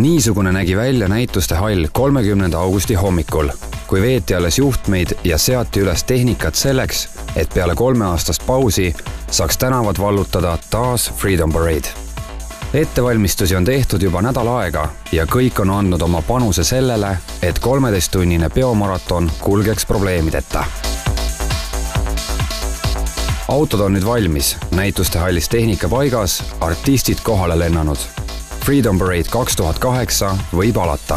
Niisugune nägi välja näituste hall 30. augusti hommikul, kui veeti alles juhtmeid ja seati üles tehnikat selleks, et peale 3-aastast pausi saaks tänavad vallutada taas Freedom Parade. Ettevalmistusi on tehtud juba nädal aega ja kõik on andnud oma panuse sellele, et 13-tunnine peomaraton kulgeks probleemideta. Autod on nüüd valmis, näituste hallis tehnika paigas, artistid kohale lennanud. Freedom Parade 2008 võib alata.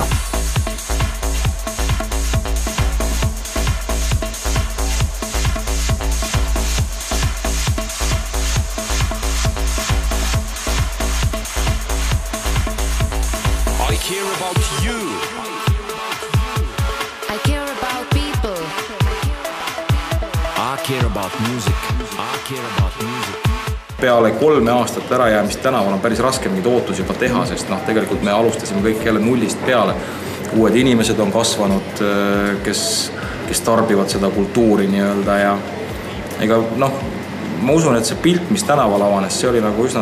I care about you. I care about people. I care about music. I care about music. Peale 3 aastat ärajäämist tänaval on päris raske mingid ootusi juba teha, sest tegelikult me alustasime kõik jälle nullist peale. Uued inimesed on kasvanud, kes tarbivad seda kultuuri nii-öelda ja ega ma usun, et see pilt, mis tänaval avanes, see oli nagu üsna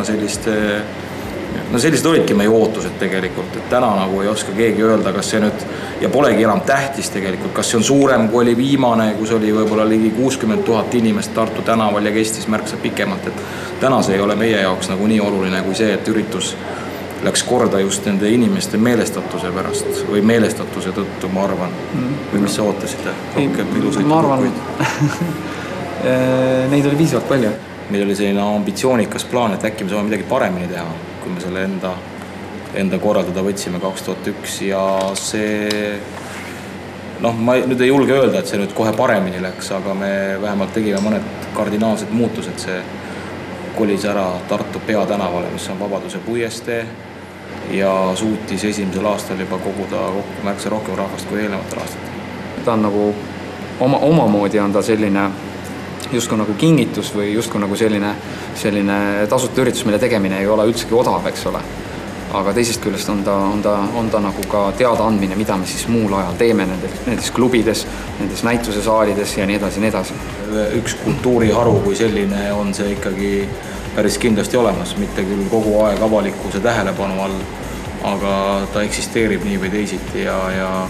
sellised olidki meie ootused tegelikult, et täna nagu ei oska keegi öelda, kas see nüüd, ja polegi enam tähtis tegelikult, kas see on suurem, kui oli viimane, kus oli võib-olla ligi 60 000 inimest Tartu tänaval ja kestis märksa pikemalt, et täna see ei ole meie jaoks nagu nii oluline kui see, et üritus läks korda just nende inimeste meelestatuse pärast või meelestatuse tõttu, ma arvan. Või mis sa ootasite? Ma arvan, neid oli piisavalt palju. Meil oli selline ambitsioonikas plaan, et äkki me saame midagi paremini teha, kui me selle enda korraldada võtsime 2001 ja see, ma nüüd ei julge öelda, et see nüüd kohe paremini läks, aga me vähemalt tegime mõned kardinaalsed muutused. See kolis ära Tartu peatänavale, mis on Vabaduse puiestee ja suutis esimesel aastal juba koguda märksa rohkem rahvast kui eelnevatel aastatel. Ta on nagu omamoodi on ta selline justkui nagu kingitus või justkui nagu selline tasuta üritus, mille tegemine ei ole üldsegi odav, eks ole. Aga teisest küljest on ta nagu ka teada andmine, mida me siis muul ajal teeme nendes klubides, nendes näitusesaalides ja nii edasi. Üks kultuuriharu kui selline on see ikkagi päris kindlasti olemas, mitte küll kogu aeg avalikkuse tähelepanu all, aga ta eksisteerib nii või teisiti ja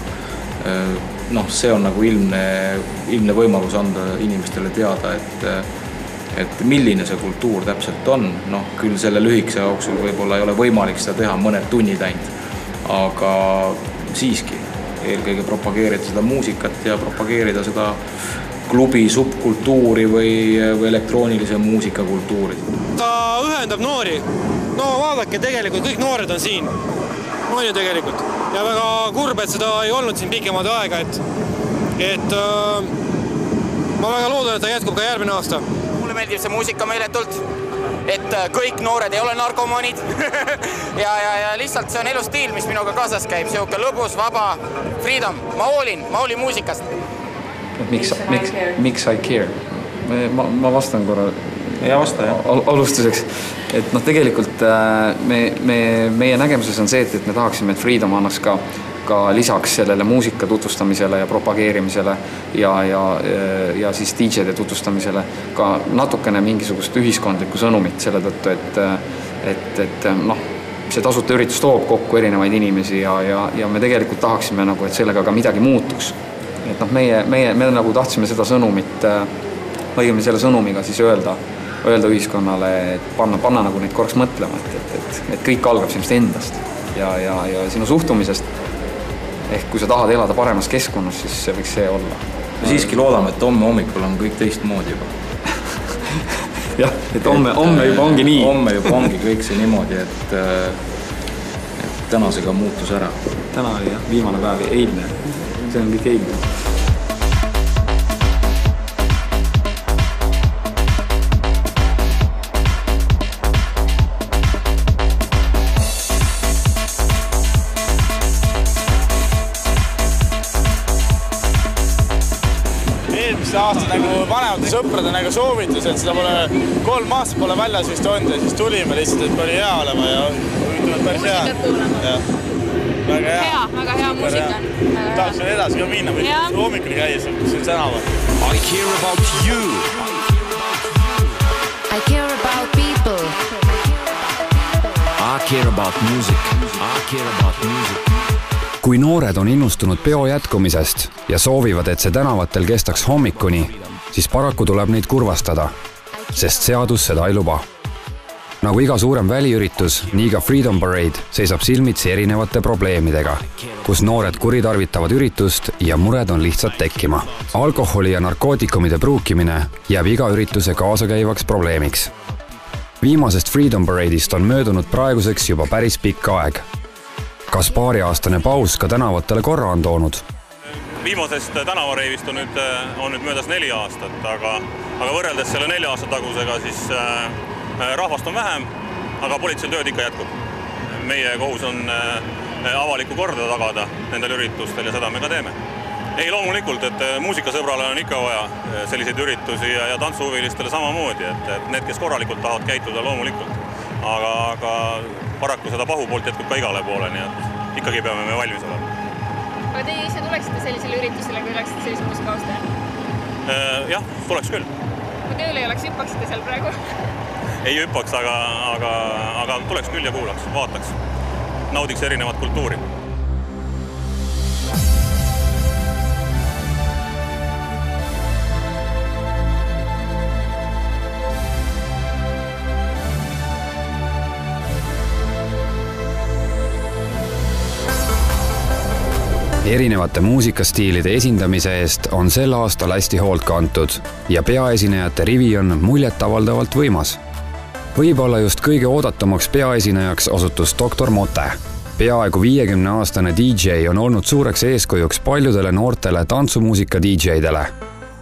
see on nagu ilmne võimalus anda inimestele teada, et milline see kultuur täpselt on. Küll selle lühikese jooksul võib-olla ei ole võimalik seda teha mõned tunnid ainult, aga siiski eelkõige propageerida seda muusikat ja propageerida seda klubi subkultuuri või elektroonilise muusikakultuuri. Ta ühendab noori. Vaadake, tegelikult kõik noored on siin. On ju tegelikult. Ja väga kurb, et seda ei olnud siin pikemad aega, et ma väga loodan, et ta jätkub ka järgmine aasta. Mulle meeldib see muusika meeletult, et kõik noored ei ole narkomaanid ja lihtsalt see on elustiil, mis minuga kaasas käib, siuke lõbus, vaba, freedom. Ma hoolin muusikast. Miks I care? Ma vastan korra. Ja vasta, jah. Alustuseks, et tegelikult meie nägemuses on see, et me tahaksime, et Freedom annaks ka lisaks sellele muusika tutvustamisele ja propageerimisele ja siis DJ-de tutvustamisele ka natukene mingisugust ühiskondlikku sõnumit selle tõttu, et see tasuta üritus toob kokku erinevaid inimesi ja me tegelikult tahaksime, et sellega ka midagi muutuks. Et me nagu tahtsime seda sõnumit, õigemini selle sõnumiga siis öelda ühiskonnale, et panna nagu neid korraks mõtlema, et kõik algab sinust endast ja sinu suhtumisest. Ehk kui sa tahad elada paremas keskkonnas, siis see võiks see olla. Siiski loodame, et homme hommikul on kõik teistmoodi juba. Jah, et homme juba ongi nii. Homme juba ongi kõik see niimoodi, et tänasega muutus ära. Täna oli viimane päev, eilne. See on kõik eilne. Aastad nagu vanemate sõprade nagu soovitus, et seda pole 3 aastat pole väljas vist olnud ja siis tulime lihtsalt, et oli hea olema ja huvitavad päris hea. Muusikat kuulama. Väga hea muusika on. Tahaks veel edasi ka minna, või hommikul käies siin tänaval. I care about you. I care about people. I I care about music. I care about music. Kui noored on innustunud peo jätkumisest ja soovivad, et see tänavatel kestaks hommikuni, siis paraku tuleb neid kurvastada, sest seadus seda ei luba. Nagu iga suurem väliüritus, nii ka Freedom Parade seisab silmitsi erinevate probleemidega, kus noored kuritarvitavad üritust ja mured on lihtsalt tekkima. Alkoholi ja narkootikumide pruukimine jääb iga ürituse kaasakäivaks probleemiks. Viimasest Freedom Parade'ist on möödunud praeguseks juba päris pikk aeg. Kas paariaastane paus ka tänavatele korra on toonud? Viimasest tänavareivist on nüüd möödas 4 aastat, aga võrreldes selle 4 aasta tagusega siis rahvast on vähem, aga politseil tööd ikka jätkub. Meie kohus on avalikku korda tagada nendel üritustel ja seda me ka teeme. Ei, loomulikult, et muusikasõbrale on ikka vaja selliseid üritusi ja tantsuhuvilistele samamoodi, et need, kes korralikult tahavad käituda, loomulikult. Aga paraku seda pahupoolt jätkub ka igale poole, nii et ikkagi peame me valmis olema. Aga teie ise tuleksite sellisele üritusele, kui oleksite sellise muusikaustaja? Jah, tuleks küll. Kui tööle ei oleks, hüppaksite seal praegu? Ei hüppaks, aga tuleks küll ja kuulaks, vaataks. Naudiks erinevat kultuuri. Erinevate muusikastiilide esindamise eest on sel aastal hästi hoolt kantud ja peaesinejate rivi on muljetavaldavalt võimas. Võib-olla just kõige oodatumaks peaesinejaks osutus Dr. Mote. Peaaegu 50-aastane DJ on olnud suureks eeskujuks paljudele noortele tantsumuusika DJ-dele.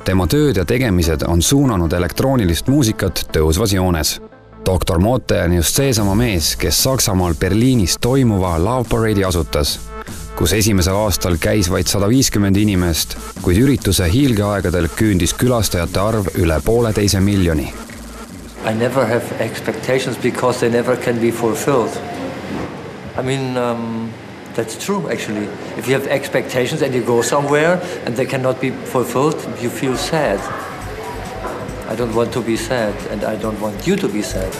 Tema tööd ja tegemised on suunanud elektroonilist muusikat tõusvas joones. Dr. Mote on just seesama mees, kes Saksamaal Berliinis toimuva Love Parade'i asutas, kus esimesel aastal käis vaid 150 inimest, kuid ürituse hiilgeaegadel küündis külastajate arv üle 1,5 miljoni. I never have expectations because they never can be fulfilled. I mean, that's true actually. If you have expectations and you go somewhere and they cannot be fulfilled, you feel sad. I don't want to be sad and I don't want you to be sad.